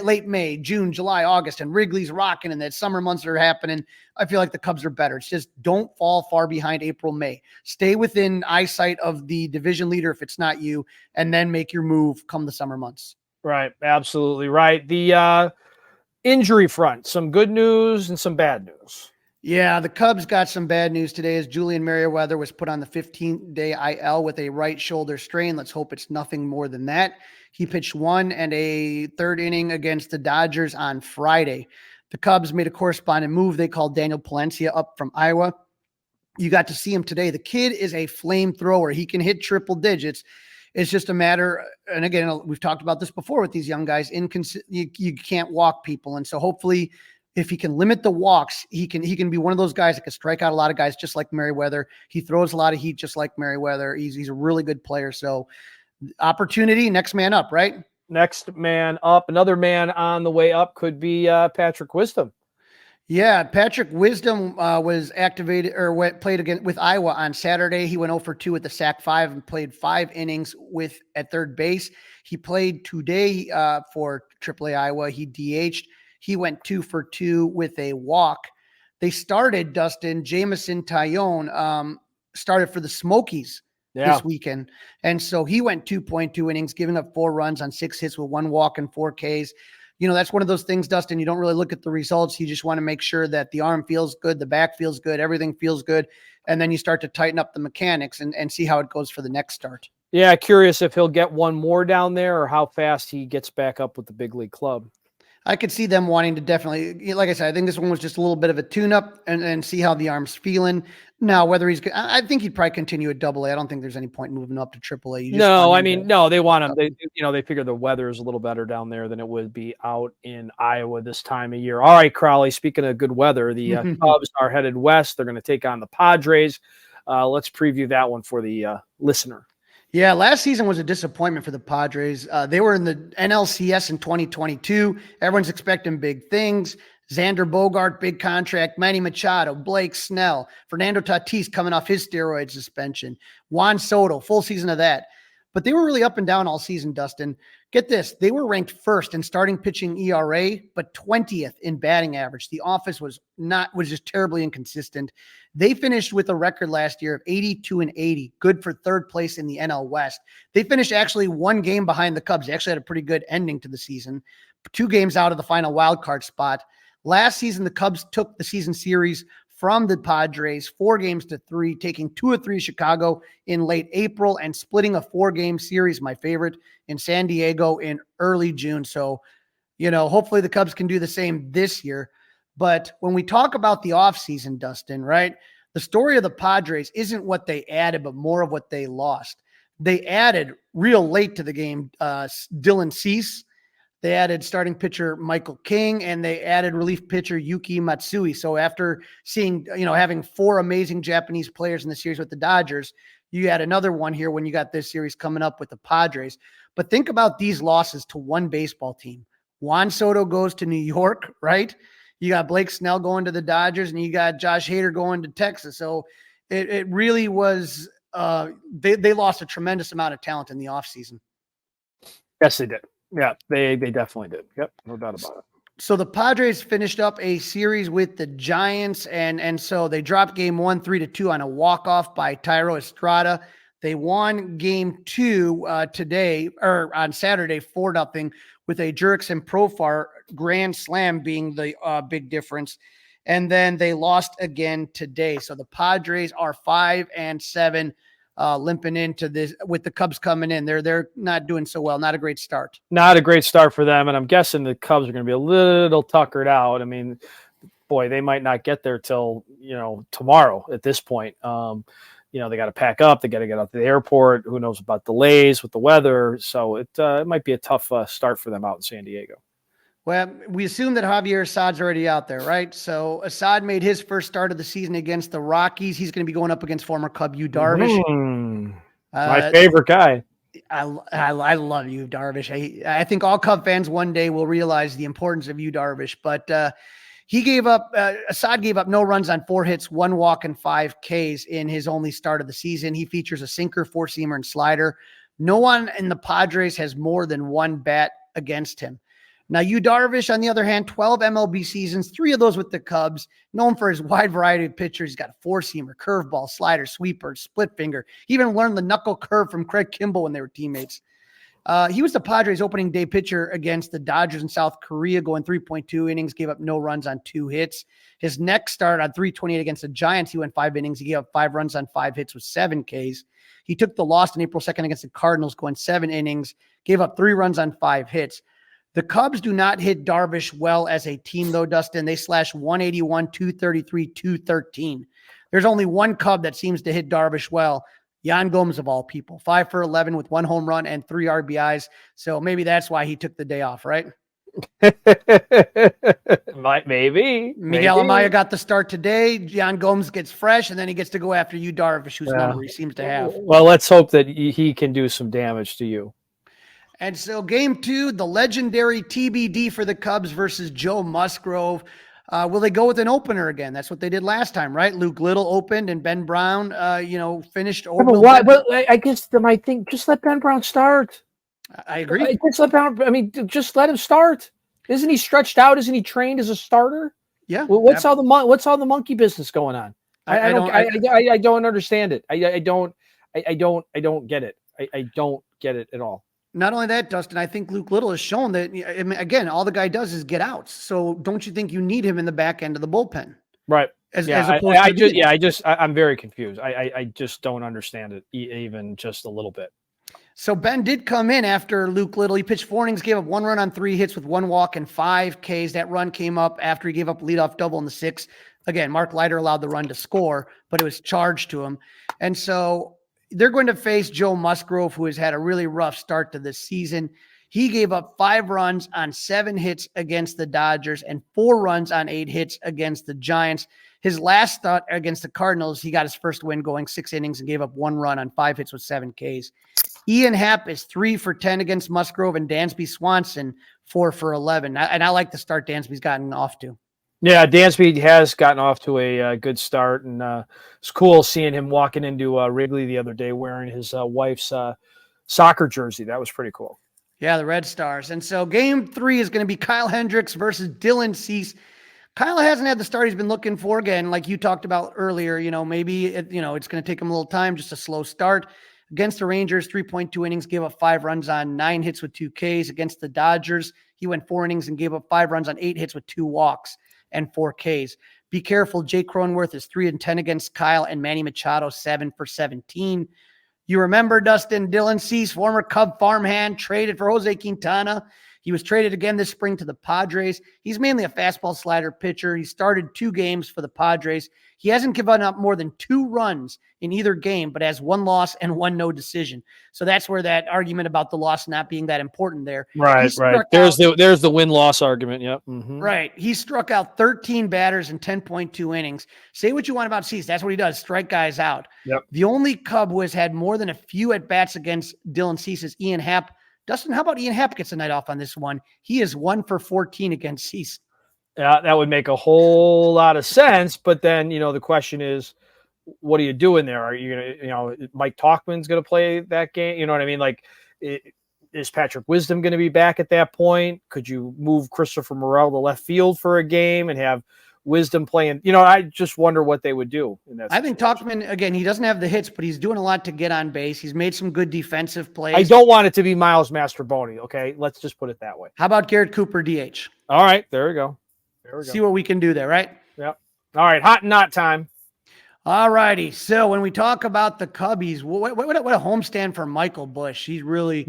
late May, June, July, August, and Wrigley's rocking and that summer months are happening, I feel like the Cubs are better. It's just don't fall far behind April, May. Stay within eyesight of the division leader if it's not you, and then make your move come the summer months. Right. Absolutely right. The injury front, some good news and some bad news. Yeah, the Cubs got some bad news today as Julian Merriweather was put on the 15-day IL with a right shoulder strain. Let's hope it's nothing more than that. He pitched 1 and a third inning against the Dodgers on Friday. The Cubs made a corresponding move. They called Daniel Palencia up from Iowa. You got to see him today. The kid is a flamethrower. He can hit triple digits. It's just a matter, and again, we've talked about this before with these young guys, you can't walk people. And so hopefully if he can limit the walks, he can be one of those guys that can strike out a lot of guys just like Merriweather. He throws a lot of heat just like Merriweather. He's a really good player. So opportunity, next man up, right? Next man up. Another man on the way up could be Patrick Wisdom. Yeah, Patrick Wisdom was activated or played again with Iowa on Saturday. He went 0 for 2 with the sack 5 and played 5 innings at third base. He played today for AAA Iowa. He DH'd. He went 2 for 2 with a walk. They started, Dustin, Jameson Taillon started for the Smokies this weekend. And so he went 2.2 innings, giving up 4 runs on 6 hits with 1 walk and 4 Ks. That's one of those things, Dustin, you don't really look at the results. You just want to make sure that the arm feels good, the back feels good, everything feels good. And then you start to tighten up the mechanics and see how it goes for the next start. Yeah, curious if he'll get one more down there or how fast he gets back up with the big league club. I could see them wanting to definitely, like I said, I think this one was just a little bit of a tune-up and see how the arm's feeling. Now, whether I think he'd probably continue at AA. I don't think there's any point moving up to AAA. They want him. They figure the weather is a little better down there than it would be out in Iowa this time of year. All right, Crawly, speaking of good weather, the Cubs are headed west. They're going to take on the Padres. Let's preview that one for the listener. Yeah, last season was a disappointment for the Padres. They were in the NLCS in 2022. Everyone's expecting big things. Xander Bogart, big contract. Manny Machado, Blake Snell, Fernando Tatis coming off his steroid suspension. Juan Soto, full season of that. But they were really up and down all season, Dustin. Get this, they were ranked first in starting pitching ERA, but 20th in batting average. The offense was just terribly inconsistent. They finished with a record last year of 82-80, good for third place in the NL West. They finished actually 1 game behind the Cubs. They actually had a pretty good ending to the season, 2 games out of the final wild card spot. Last season, the Cubs took the season series from the Padres 4-3, taking 2 of 3 Chicago in late April and splitting a 4-game series, my favorite, in San Diego in early June. So, hopefully the Cubs can do the same this year. But when we talk about the offseason, Dustin, right, the story of the Padres isn't what they added, but more of what they lost. They added real late to the game Dylan Cease. They added starting pitcher Michael King, and they added relief pitcher Yuki Matsui. So after seeing, having 4 amazing Japanese players in the series with the Dodgers, you add another one here when you got this series coming up with the Padres. But think about these losses to one baseball team. Juan Soto goes to New York, right? You got Blake Snell going to the Dodgers, and you got Josh Hader going to Texas. So it really was they lost a tremendous amount of talent in the offseason. Yes, they did. Yeah, they definitely did. Yep, no doubt about it. So the Padres finished up a series with the Giants, and so they dropped game 1 3-2 on a walk-off by Thairo Estrada. They won game 2 today, or on Saturday, 4-0, with a Jurickson Profar grand slam being the big difference. And then they lost again today. So the Padres are 5-7. Limping into this with the Cubs coming in. They're not doing so well. Not a great start. Not a great start for them. And I'm guessing the Cubs are going to be a little tuckered out. I mean, boy, they might not get there till, tomorrow at this point. They got to pack up. They got to get out to the airport. Who knows about delays with the weather. So it might be a tough start for them out in San Diego. Well, we assume that Javier Assad's already out there, right? So Assad made his first start of the season against the Rockies. He's going to be going up against former Cub Yu Darvish. My favorite guy. I love Yu Darvish. I think all Cub fans one day will realize the importance of Yu Darvish. But Assad gave up no runs on 4 hits, 1 walk, and 5 Ks in his only start of the season. He features a sinker, 4-seamer, and slider. No one in the Padres has more than 1 bat against him. Now, Yu Darvish, on the other hand, 12 MLB seasons, 3 of those with the Cubs, known for his wide variety of pitchers. He's got a 4-seamer, curveball, slider, sweeper, split finger. He even learned the knuckle curve from Craig Kimbrell when they were teammates. He was the Padres' opening day pitcher against the Dodgers in South Korea, going 3.2 innings, gave up no runs on 2 hits. His next start on 328 against the Giants, he went 5 innings. He gave up 5 runs on 5 hits with 7 Ks. He took the loss on April 2nd against the Cardinals, going 7 innings, gave up 3 runs on 5 hits. The Cubs do not hit Darvish well as a team, though, Dustin. They slash 181, 233, 213. There's only one Cub that seems to hit Darvish well. Yan Gomes, of all people, 5 for 11 with 1 home run and 3 RBIs. So maybe that's why he took the day off, right? Maybe. Miguel Amaya got the start today. Yan Gomes gets fresh, and then he gets to go after Yu Darvish, whose number he seems to have. Well, let's hope that he can do some damage to you. And so game 2, the legendary TBD for the Cubs versus Joe Musgrove. Will they go with an opener again? That's what they did last time, right? Luke Little opened and Ben Brown, finished over. But why? But I guess my thing, just let Ben Brown start. I agree. Just let him start. Isn't he stretched out? Isn't he trained as a starter? Yeah. Well, what's all the monkey business going on? I don't understand it. I don't get it. I don't get it at all. Not only that, Dustin, I think Luke Little has shown that, again, all the guy does is get outs. So don't you think you need him in the back end of the bullpen? Right. I'm very confused. I just don't understand it even just a little bit. So Ben did come in after Luke Little. He pitched 4 innings, gave up 1 run on 3 hits with 1 walk and 5 Ks. That run came up after he gave up a leadoff double in the 6th. Again, Mark Leiter allowed the run to score, but it was charged to him. And so they're going to face Joe Musgrove, who has had a really rough start to this season. He gave up 5 runs on 7 hits against the Dodgers and 4 runs on 8 hits against the Giants. His last start against the Cardinals, he got his first win going 6 innings and gave up 1 run on 5 hits with 7 Ks. Ian Happ is 3 for 10 against Musgrove, and Dansby Swanson 4 for 11. And I like the start Dansby's gotten off to. Yeah, Dansby has gotten off to a good start, and it's cool seeing him walking into Wrigley the other day wearing his wife's soccer jersey. That was pretty cool. Yeah, the Red Stars. And so game 3 is going to be Kyle Hendricks versus Dylan Cease. Kyle hasn't had the start he's been looking for. Again, like you talked about earlier, maybe it's going to take him a little time, just a slow start. Against the Rangers, 3.2 innings, gave up 5 runs on 9 hits with 2 Ks. Against the Dodgers, he went 4 innings and gave up 5 runs on 8 hits with 2 walks and 4 Ks. Be careful. Jake Cronenworth is 3-10 against Kyle, and Manny Machado 7 for 17. You remember, Dustin, Dylan Cease, former Cub farmhand, traded for Jose Quintana. He was traded again this spring to the Padres. He's mainly a fastball slider pitcher. He started 2 games for the Padres. He hasn't given up more than 2 runs in either game, but has 1 loss and 1 no decision. So that's where that argument about the loss not being that important there. Right. There's the win-loss argument. Yep. Mm-hmm. Right. He struck out 13 batters in 10.2 innings. Say what you want about Cease. That's what he does. Strike guys out. Yep. The only Cub who has had more than a few at-bats against Dylan Cease is Ian Happ. Dustin, how about Ian Happ gets a night off on this one? He is 1 for 14 against Cease. Yeah, that would make a whole lot of sense. But then, the question is, what are you doing there? Are you going to, Mike Tauchman's going to play that game? You know what I mean? Like, is Patrick Wisdom going to be back at that point? Could you move Christopher Morel to left field for a game and have Wisdom playing? I just wonder what they would do in that situation. I think Tauchman, again, he doesn't have the hits, but he's doing a lot to get on base. He's made some good defensive plays. I don't want it to be Miles Mastroboni, okay? Let's just put it that way. How about Garrett Cooper, DH? All right, there we go. See what we can do there, right? Yep. All right, hot and not time. All righty. So when we talk about the Cubbies, what a homestand for Michael Busch. He's really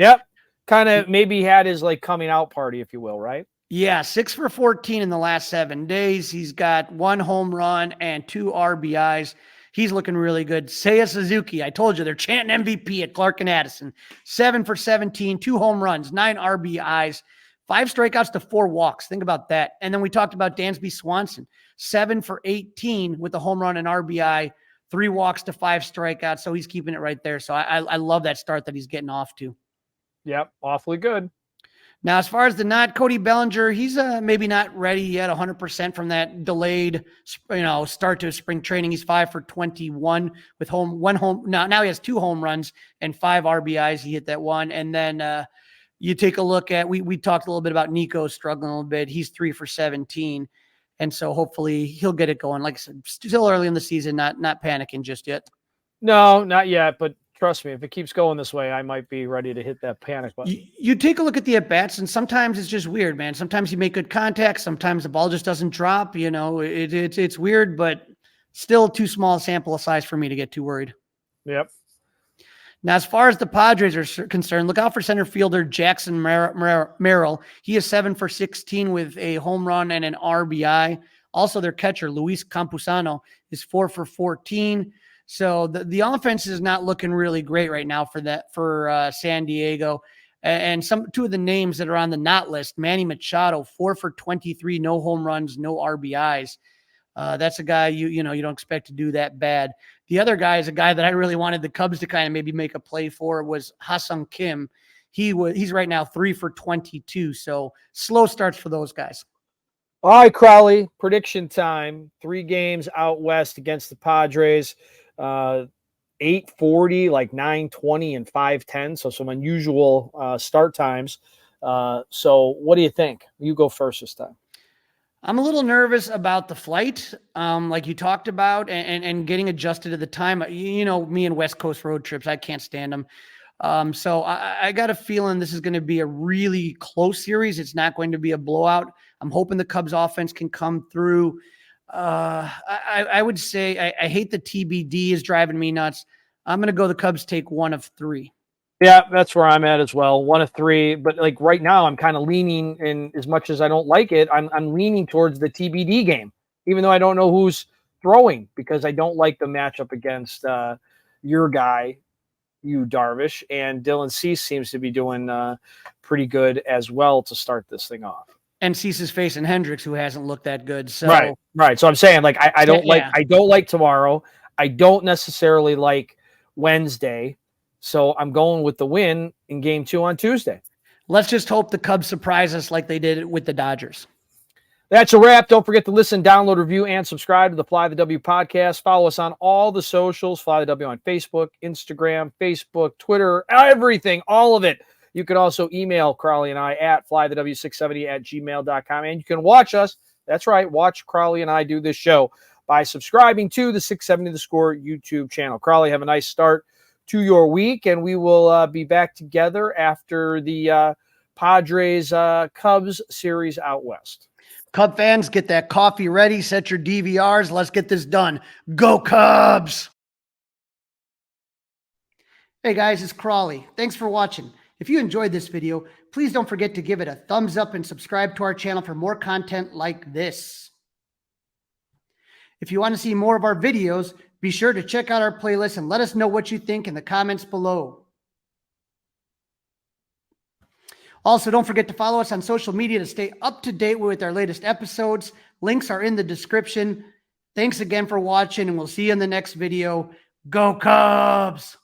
kind of maybe had his coming out party, if you will, right? Yeah, 6 for 14 in the last 7 days. He's got 1 home run and 2 RBIs. He's looking really good. Seiya Suzuki, I told you, they're chanting MVP at Clark and Addison. 7 for 17, 2 home runs, 9 RBIs, 5 strikeouts to 4 walks. Think about that. And then we talked about Dansby Swanson, 7 for 18 with a home run and RBI, 3 walks to 5 strikeouts. So he's keeping it right there. So I love that start that he's getting off to. Yep, awfully good. Now, as far as the not, Cody Bellinger, he's maybe not ready yet 100% from that delayed, start to spring training. He's 5 for 21 with one home. Now he has 2 home runs and 5 RBIs. He hit that one. And then you take a look at, we talked a little bit about Nico struggling a little bit. He's 3 for 17. And so hopefully he'll get it going. Like I said, still early in the season, not panicking just yet. No, not yet, but trust me, if it keeps going this way, I might be ready to hit that panic button. You take a look at the at-bats, and sometimes it's just weird, man. Sometimes you make good contact. Sometimes the ball just doesn't drop. It's weird, but still too small a sample size for me to get too worried. Yep. Now, as far as the Padres are concerned, look out for center fielder Jackson Merrill. He is 7 for 16 with a home run and an RBI. Also, their catcher, Luis Campusano, is 4 for 14. So the offense is not looking really great right now for San Diego. And 2 of the names that are on the not list, Manny Machado, 4 for 23, no home runs, no RBIs. That's a guy you don't expect to do that bad. The other guy is a guy that I really wanted the Cubs to kind of maybe make a play for, was Ha-Sung Kim. He's right now 3 for 22. So slow starts for those guys. All right, Crawly, prediction time. 3 games out west against the Padres. 8:40, like 9:20 and 5:10. So some unusual start times. So what do you think? You go first this time. I'm a little nervous about the flight, like you talked about, and getting adjusted to the time. Me and West Coast road trips, I can't stand them. So I got a feeling this is going to be a really close series. It's not going to be a blowout. I'm hoping the Cubs offense can come through. I would say I hate the TBD is driving me nuts. I'm going to go the Cubs take 1 of 3. Yeah, that's where I'm at as well. 1 of 3. But right now, I'm kind of leaning, in as much as I don't like it, I'm leaning towards the TBD game, even though I don't know who's throwing, because I don't like the matchup against your guy, Yu Darvish, and Dylan Cease seems to be doing pretty good as well to start this thing off. And Cease is facing Hendricks, who hasn't looked that good. So right. So I'm saying, I don't like tomorrow. I don't necessarily like Wednesday. So I'm going with the win in game 2 on Tuesday. Let's just hope the Cubs surprise us like they did with the Dodgers. That's a wrap. Don't forget to listen, download, review, and subscribe to the Fly the W podcast. Follow us on all the socials, Fly the W on Facebook, Instagram, Twitter, everything, all of it. You can also email Crawly and I at flythew670@gmail.com. And you can watch us. That's right. Watch Crawly and I do this show by subscribing to the 670 The Score YouTube channel. Crawly, have a nice start to your week, and we will be back together after the Padres Cubs series out west. Cub fans, get that coffee ready, set your DVRs. Let's get this done. Go Cubs! Hey guys, it's Crawly. Thanks for watching. If you enjoyed this video, please don't forget to give it a thumbs up and subscribe to our channel for more content like this. If you want to see more of our videos, be sure to check out our playlist and let us know what you think in the comments below. Also, don't forget to follow us on social media to stay up to date with our latest episodes. Links are in the description. Thanks again for watching, and we'll see you in the next video. Go Cubs!